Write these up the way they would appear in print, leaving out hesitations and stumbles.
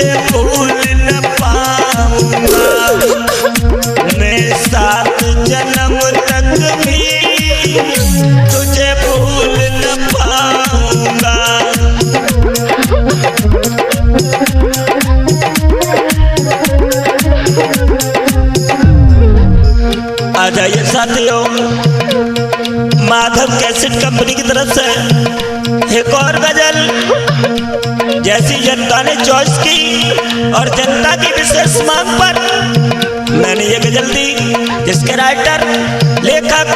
तुझे भूल न पाऊंगा, मैं 7 जन्म तक भी तुझे भूल न पाऊंगा। आ जाइए साथियों, माधव कैसेट कंपनी की तरफ से एक और गजल, जैसी जनता ने चॉइस की और जनता की विशेष मांग पर मैंने ये गजल दी, जिसके राइटर लेखक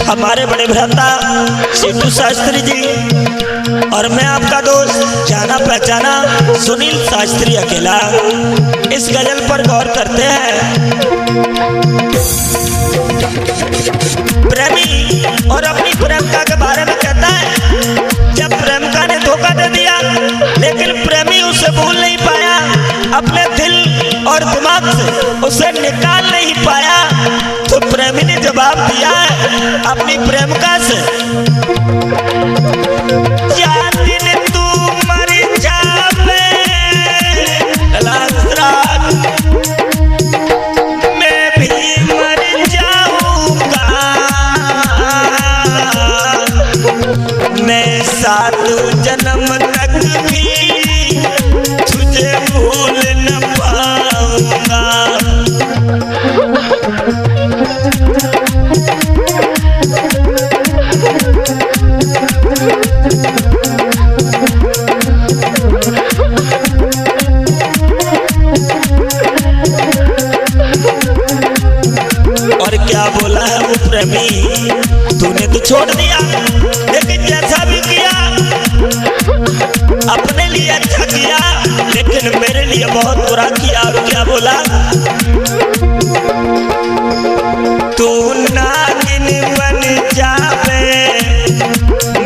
हमारे बड़े भ्राता सीटू शास्त्री जी और मैं आपका दोस्त जाना पहचाना सुनील शास्त्री अकेला। इस गजल पर गौर करते हैं। प्रेमी और अपनी प्रेमिका के बारे में कहता है, जब प्रेमिका ने धोखा दे दिया लेकिन प्रेमी उसे भूल नहीं पाया, अपने दिल और दिमाग से उसे निकाल नहीं पाया, तो प्रेमी ने जवाब दिया है अपनी प्रेमिका से, या दिन तू मर जावे मैं भी मर जाऊंगा, मैं 7 जन्म तक भी तुझे भूल न पाऊंगा। और क्या बोला है वो प्रेमी, तूने तो छोड़ दिया लेकिन जैसा भी किया अपने लिए अच्छा किया, लेकिन मेरे लिए बहुत बुरा किया। और क्या बोला, तू नागिन बन जावे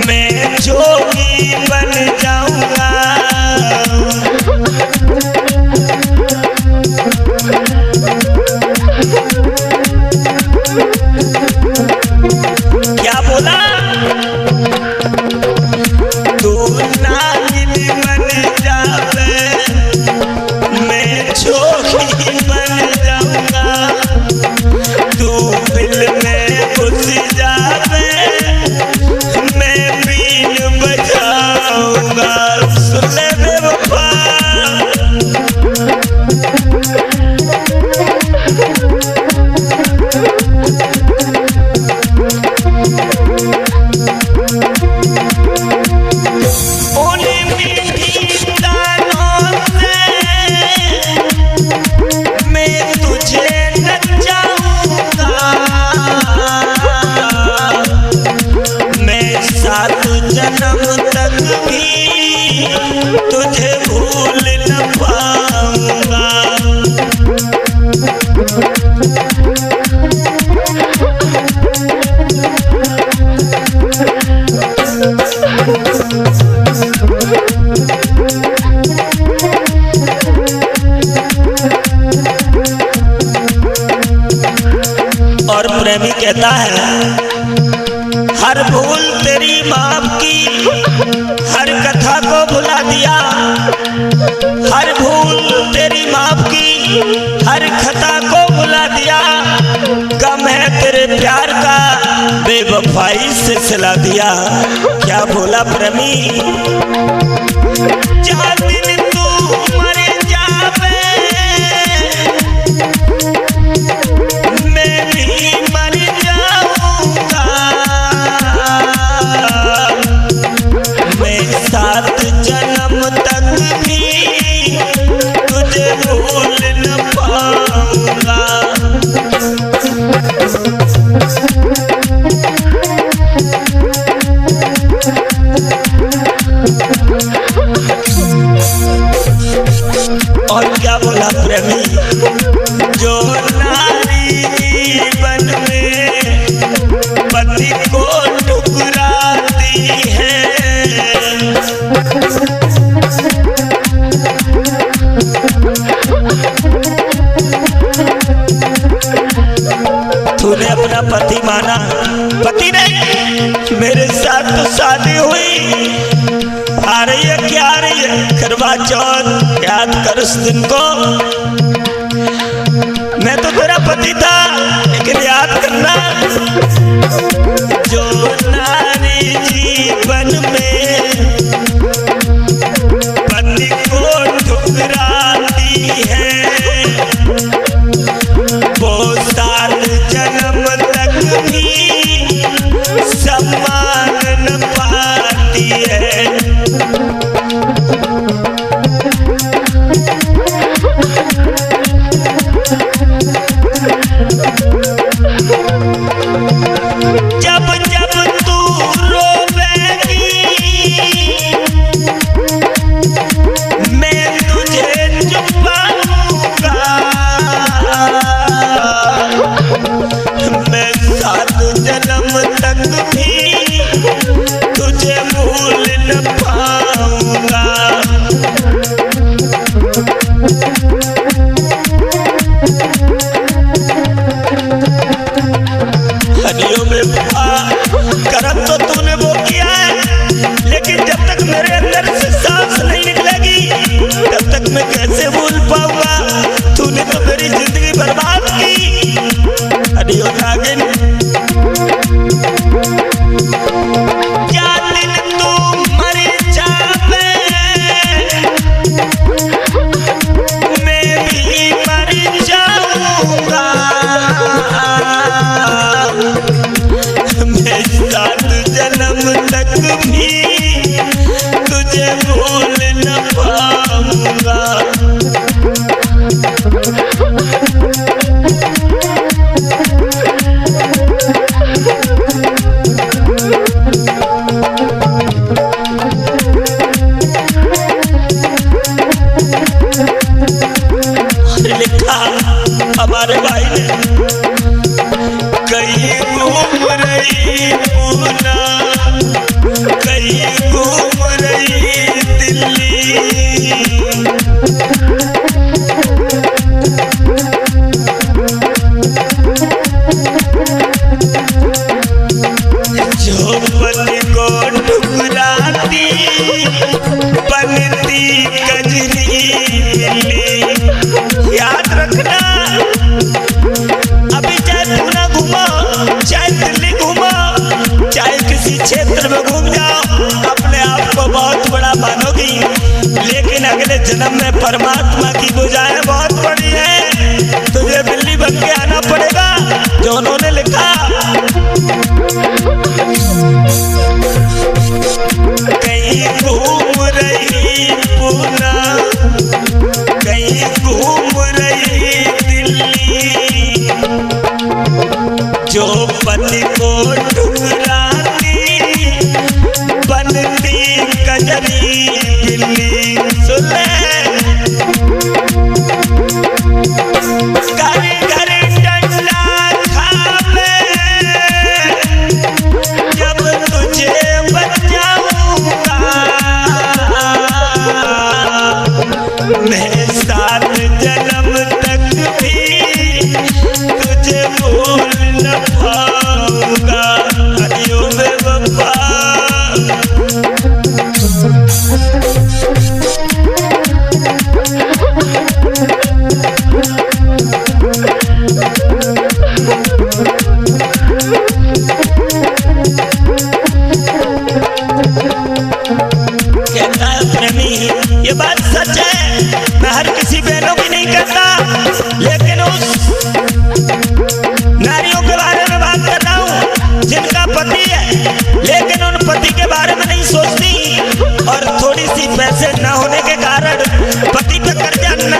मैं जोगी बन जाऊंगा, क्या बोला, तू नागिन बन जावे मैं जोगी बन जाऊंगा, तू दिल में घुस जावे मैं बीन बजाऊंगा। सुन ले बेवफा, जन्म तक भी तुझे भूल न पाऊंगा। और प्रेमी कहता है, हर भूल तेरी माफ की, हर कथा को भुला दिया, हर भूल तेरी माफ की, हर खता को भुला दिया, गम है तेरे प्यार का बेवफाई से सिला दिया। क्या बोला प्रेमी, जा दिन तू मर जावे मैं भी मर जाऊंगा, मैं 7 जन्म तक भी तुझे भूल न पाऊंगा। और क्या बोला प्रेमी, जो नारी जीवन में पति को ठुकराती है, तूने अपना पति माना, पति नहीं, मेरे साथ तो शादी हुई, आ रही है क्या आ रही है करवा चौथ, याद कर उस दिन को। मैं तो तेरा पति था, लेकिन याद करना जो नारी जीवन में पति को ठुकराती है, वो 7 जन्म तक भी सम्मान न पाती है। जब जब तू रोवेगी मैं तुझे छुपाऊंगा, मैं 7 जन्म तक भी तुझे भूल न पाऊंगा। हरियों में करम तो तूने वो किया है, लेकिन जब तक मेरे अंदर से सांस नहीं निकलेगी तब तक मैं कैसे भूल पाऊंगा। तूने तो मेरी जिंदगी बर्बाद की। हरियों नागिन क्या दिन तू मर जावे मैं भी मर जाऊंगा, मैं 7 जन्म तक भी तुझे भूल न पाऊंगा। लिखा हमारे भाई ने, कहीं घूम रही पूना, कहीं घूम रही दिल्ली, जो पति को ठुकराती बनती कजरी दिल्ली। याद रखना, अभी चाहे पूना घूमो, चाहे दिल्ली घूमो, चाहे किसी क्षेत्र में घूम जाओ, अपने आप को बहुत बड़ा मानोगी, लेकिन अगले जन्म में परमात्मा की भुजाएं बहुत बड़ी हैं। तुझे बिल्ली बन के आना पड़ेगा, जो उन्होंने लिखा। कहीं घूम रही पूना, कहीं घूम रही दिल्ली, जो पति को ठुकराती बनती कजरी दिल्ली। सुन ले, घर घर डंडा खावे जब तुझे बचाऊंगा, मैं 7 जन्म तक भी तुझे भूल न पाऊंगा। हरियों में बाबा कहता है प्रेमी, ये बात सच है, मैं हर किसी बहनों की नहीं कहता, लेकिन उस नारियों के बारे में बात कर रहा हूँ जिनका पति है, लेकिन उन पति के बारे में नहीं सोचती, और थोड़ी सी पैसे न होने के कारण, पति पे कर्जा न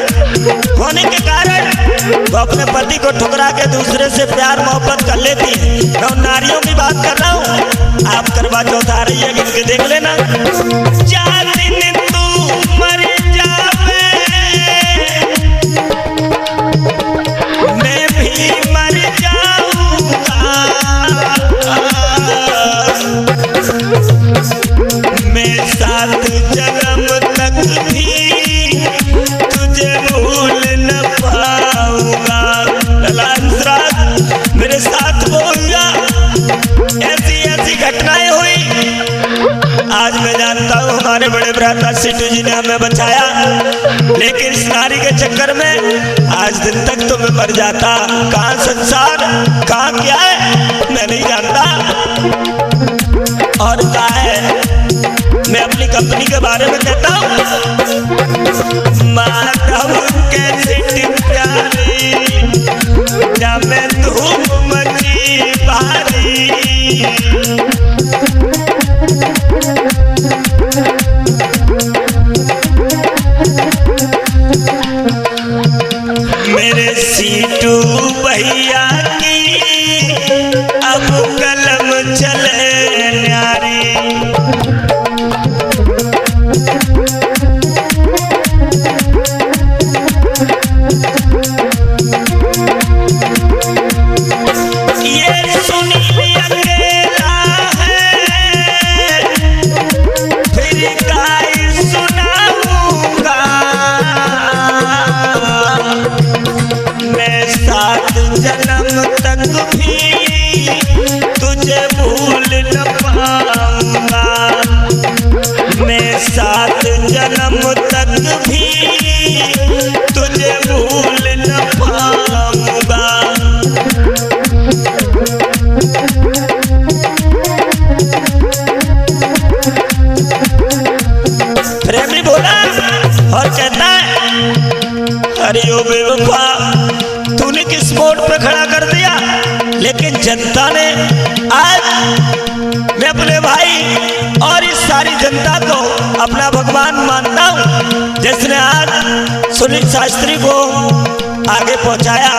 होने के कारण वो अपने पति को ठुकरा के दूसरे से प्यार मोहब्बत कर लेती है। मैं उन नारियों की बात कर रहा हूँ। आप करवा चौथ आ रही है, गिन के देख लेना। 4 दिन तू मर जावे मैं भी मर जाऊंगा, मैं 7 जन्म तक भी तुझे भूल न पाऊंगा। मेरे साथ होगा, ऐसी ऐसी घटनाएं हुई। आज मैं जानता हूँ हमारे बड़े भ्राता सिद्धू जी ने हमें बचाया, लेकिन इस नारी के चक्कर में आज दिन तक तो मैं मर जाता। कहाँ संसार, कहाँ क्या है मैं नहीं जानता। और क्या है, मैं अपनी कंपनी के बारे में कहता हूँ, माधव के सिटी प्यारी जब मैं धूम मची भारी। मेरे सीटू भैया की अब कलम चले न्यारी। जन्म तक भी तुझे भूल न पाऊंगा, मैं 7 जन्म तक भी तुझे भूल न पाऊंगा। प्रेमी बोला और कहता है, अरे ओ बेवफा तूने किस मोड़ पे खड़ा कर दिया, लेकिन जनता ने आज, मैं अपने भाई और इस सारी जनता को अपना भगवान मानता हूँ, जिसने आज सुनील शास्त्री को आगे पहुंचाया।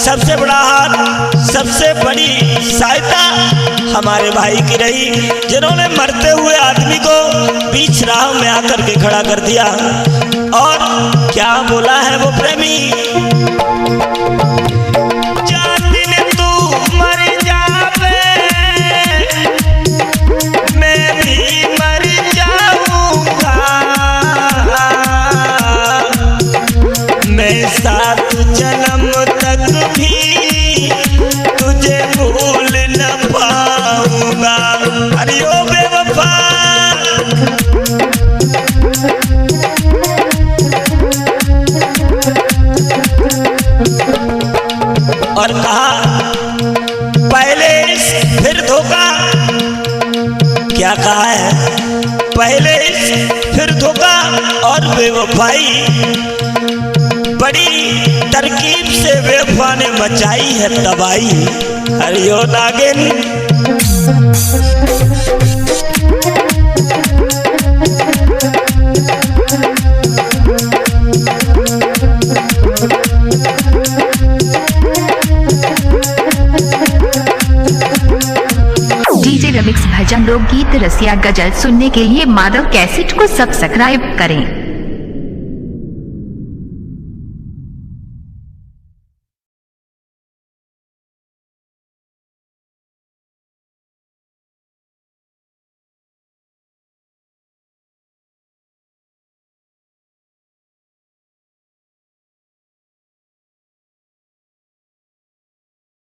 सबसे बड़ा हाथ, सबसे बड़ी सहायता हमारे भाई की रही, जिन्होंने मरते हुए आदमी को बीच राह में आकर के खड़ा कर दिया। और क्या बोला है वो प्रेमी, मैं 7 जन्म तक भी तुझे भूल न पाऊंगा। अरे ओ बेवफा, और कहा पहले फिर धोखा, क्या कहा है, पहले फिर धोखा और बेवफाई, बड़ी तरकीब से बेवफा ने मचाई है तबाही। हरियो नागिन। डीजे रेमिक्स भजन लोकगीत रसिया गजल सुनने के लिए माधव कैसेट को सब्सक्राइब करें।